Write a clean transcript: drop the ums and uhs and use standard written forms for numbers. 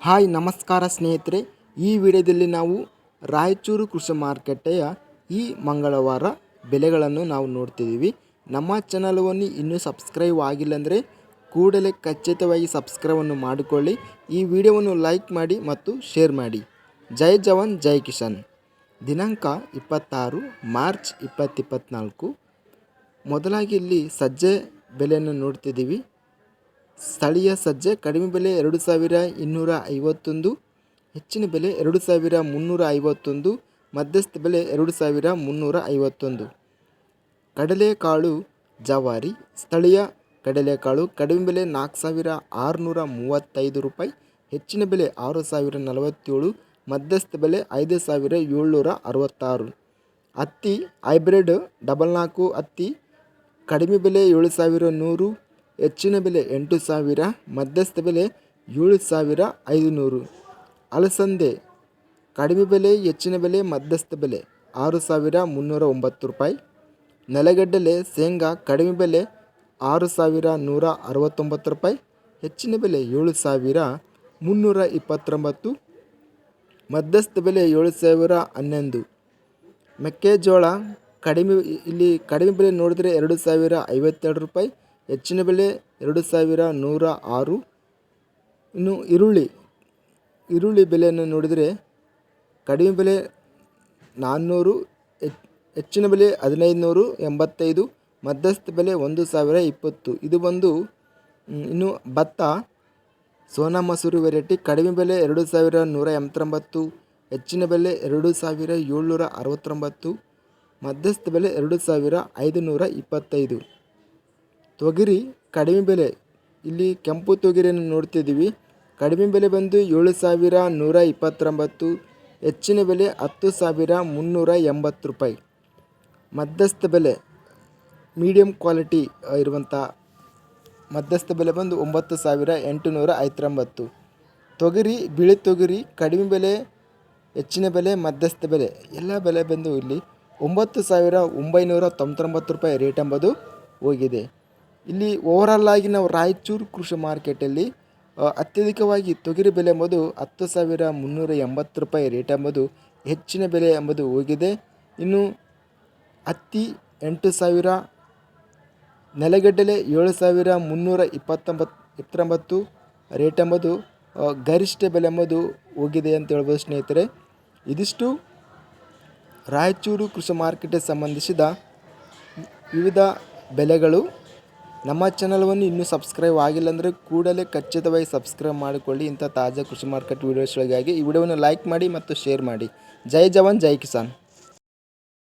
Hi ನಮಸ್ಕಾರ ಸ್ನೇಹಿತರೆ, ಈ ವಿಡಿಯೋದಲ್ಲಿ ನಾವು ರಾಯಚೂರು ಕೃಷಿ ಮಾರುಕಟ್ಟೆಯ ಈ ಮಂಗಳವಾರ ಬೆಲೆಗಳನ್ನು ನಾವು ನೋಡ್ತಿದ್ದೀವಿ. ನಮ್ಮ ಚಾನಲವನ್ನು ಇನ್ನೂ ಸಬ್ಸ್ಕ್ರೈಬ್ ಆಗಿಲ್ಲ ಅಂದರೆ ಕೂಡಲೇ ಖಚಿತವಾಗಿ ಸಬ್ಸ್ಕ್ರೈಬನ್ನು ಮಾಡಿಕೊಳ್ಳಿ. ಈ ವಿಡಿಯೋವನ್ನು ಲೈಕ್ ಮಾಡಿ ಮತ್ತು ಶೇರ್ ಮಾಡಿ. ಜೈ ಜವಾನ್ ಜೈ ಕಿಸಾನ್. ದಿನಾಂಕ 26 ಮಾರ್ಚ್ 2024. ಮೊದಲಾಗಿ ಇಲ್ಲಿ ಸಜ್ಜೆ ಬೆಲೆಯನ್ನು ನೋಡ್ತಿದ್ದೀವಿ. ಸ್ಥಳೀಯ ಸಜ್ಜೆ ಕಡಿಮೆ ಬೆಲೆ 2251, ಹೆಚ್ಚಿನ ಬೆಲೆ 2351, ಮಧ್ಯಸ್ಥ ಬೆಲೆ 2351. ಕಡಲೆಕಾಳು ಜವಾರಿ ಸ್ಥಳೀಯ ಕಡಲೆಕಾಳು ಕಡಿಮೆ ಬೆಲೆ 4635 ರೂಪಾಯಿ, ಹೆಚ್ಚಿನ ಬೆಲೆ 6047, ಮಧ್ಯಸ್ಥ ಬೆಲೆ 5766. ಹತ್ತಿ ಹೈಬ್ರಿಡ್ 44 ಹತ್ತಿ ಕಡಿಮೆ ಬೆಲೆ 7100, ಹೆಚ್ಚಿನ ಬೆಲೆ 8000, ಮಧ್ಯಸ್ಥ ಬೆಲೆ 7500. ಅಲಸಂದೆ ಕಡಿಮೆ ಬೆಲೆ, ಹೆಚ್ಚಿನ ಬೆಲೆ, ಮಧ್ಯಸ್ಥ ಬೆಲೆ 6309 ರೂಪಾಯಿ. ನೆಲಗಡಲೆ ಶೇಂಗಾ ಕಡಿಮೆ ಬೆಲೆ 6169 ರೂಪಾಯಿ, ಹೆಚ್ಚಿನ ಬೆಲೆ 7329, ಮಧ್ಯಸ್ಥ ಬೆಲೆ 7011. ಮೆಕ್ಕೆಜೋಳ ಕಡಿಮೆ ಬೆಲೆ ನೋಡಿದರೆ 2052 ರೂಪಾಯಿ, ಹೆಚ್ಚಿನ ಬೆಲೆ 2106. ಇನ್ನು ಈರುಳ್ಳಿ ಬೆಲೆಯನ್ನು ನೋಡಿದರೆ ಕಡಿಮೆ ಬೆಲೆ 400, ಹೆಚ್ಚಿನ ಬೆಲೆ 1585, ಮಧ್ಯಸ್ಥ ಬೆಲೆ 1020. ಇದು ಬಂದು ಇನ್ನು ಭತ್ತ ಸೋನಾ ಮಸೂರಿ ವೆರೈಟಿ ಕಡಿಮೆ ಬೆಲೆ 2189, ಹೆಚ್ಚಿನ ಬೆಲೆ 2769, ಮಧ್ಯಸ್ಥ ಬೆಲೆ 2525. ತೊಗರಿ ಕಡಿಮೆ ಬೆಲೆ, ಇಲ್ಲಿ ಕೆಂಪು ತೊಗರಿಯನ್ನು ನೋಡ್ತಿದ್ದೀವಿ. ಕಡಿಮೆ ಬೆಲೆ ಬಂದು 7129, ಹೆಚ್ಚಿನ ಬೆಲೆ 10380 ರೂಪಾಯಿ. ಮಧ್ಯಸ್ಥ ಬೆಲೆ ಮೀಡಿಯಂ ಕ್ವಾಲಿಟಿ ಇರುವಂಥ ಮಧ್ಯಸ್ಥ ಬೆಲೆ ಬಂದು 9859. ತೊಗರಿ ಬಿಳಿ ತೊಗರಿ ಕಡಿಮೆ ಬೆಲೆ, ಹೆಚ್ಚಿನ ಬೆಲೆ, ಮಧ್ಯಸ್ಥ ಬೆಲೆ ಎಲ್ಲ ಬೆಲೆ ಬಂದು ಇಲ್ಲಿ 9999 ರೂಪಾಯಿ ರೇಟ್ ಎಂಬುದು ಹೋಗಿದೆ. ಇಲ್ಲಿ ಓವರಾಲ್ ಆಗಿ ನಾವು ರಾಯಚೂರು ಕೃಷಿ ಮಾರ್ಕೆಟಲ್ಲಿ ಅತ್ಯಧಿಕವಾಗಿ ತೊಗರಿ ಬೆಲೆ ಎಂಬುದು 10380 ರೂಪಾಯಿ ರೇಟ್ ಎಂಬುದು ಹೆಚ್ಚಿನ ಬೆಲೆ ಎಂಬುದು ಹೋಗಿದೆ. ಇನ್ನು ಹತ್ತಿ 8000, ನೆಲಗಡಲೆ 7329 ರೇಟ್ ಎಂಬುದು ಗರಿಷ್ಠ ಬೆಲೆ ಎಂಬುದು ಹೋಗಿದೆ ಅಂತ ಹೇಳ್ಬೋದು ಸ್ನೇಹಿತರೆ. ಇದಿಷ್ಟು ರಾಯಚೂರು ಕೃಷಿ ಮಾರ್ಕೆಟ್ಗೆ ಸಂಬಂಧಿಸಿದ ವಿವಿಧ ಬೆಲೆಗಳು. ನಮ್ಮ ಚಾನಲವನ್ನು ಇನ್ನೂ ಸಬ್ಸ್ಕ್ರೈಬ್ ಆಗಿಲ್ಲ ಅಂದರೆ ಕೂಡಲೇ ಖಚಿತವಾಗಿ ಸಬ್ಸ್ಕ್ರೈಬ್ ಮಾಡಿಕೊಳ್ಳಿ. ಇಂಥ ತಾಜಾ ಕೃಷಿ ಮಾರ್ಕೆಟ್ ವೀಡಿಯೋಸ್ಗಳಿಗಾಗಿ ಈ ವಿಡಿಯೋವನ್ನು ಲೈಕ್ ಮಾಡಿ ಮತ್ತು ಶೇರ್ ಮಾಡಿ. ಜೈ ಜವಾನ್ ಜೈ ಕಿಸಾನ್.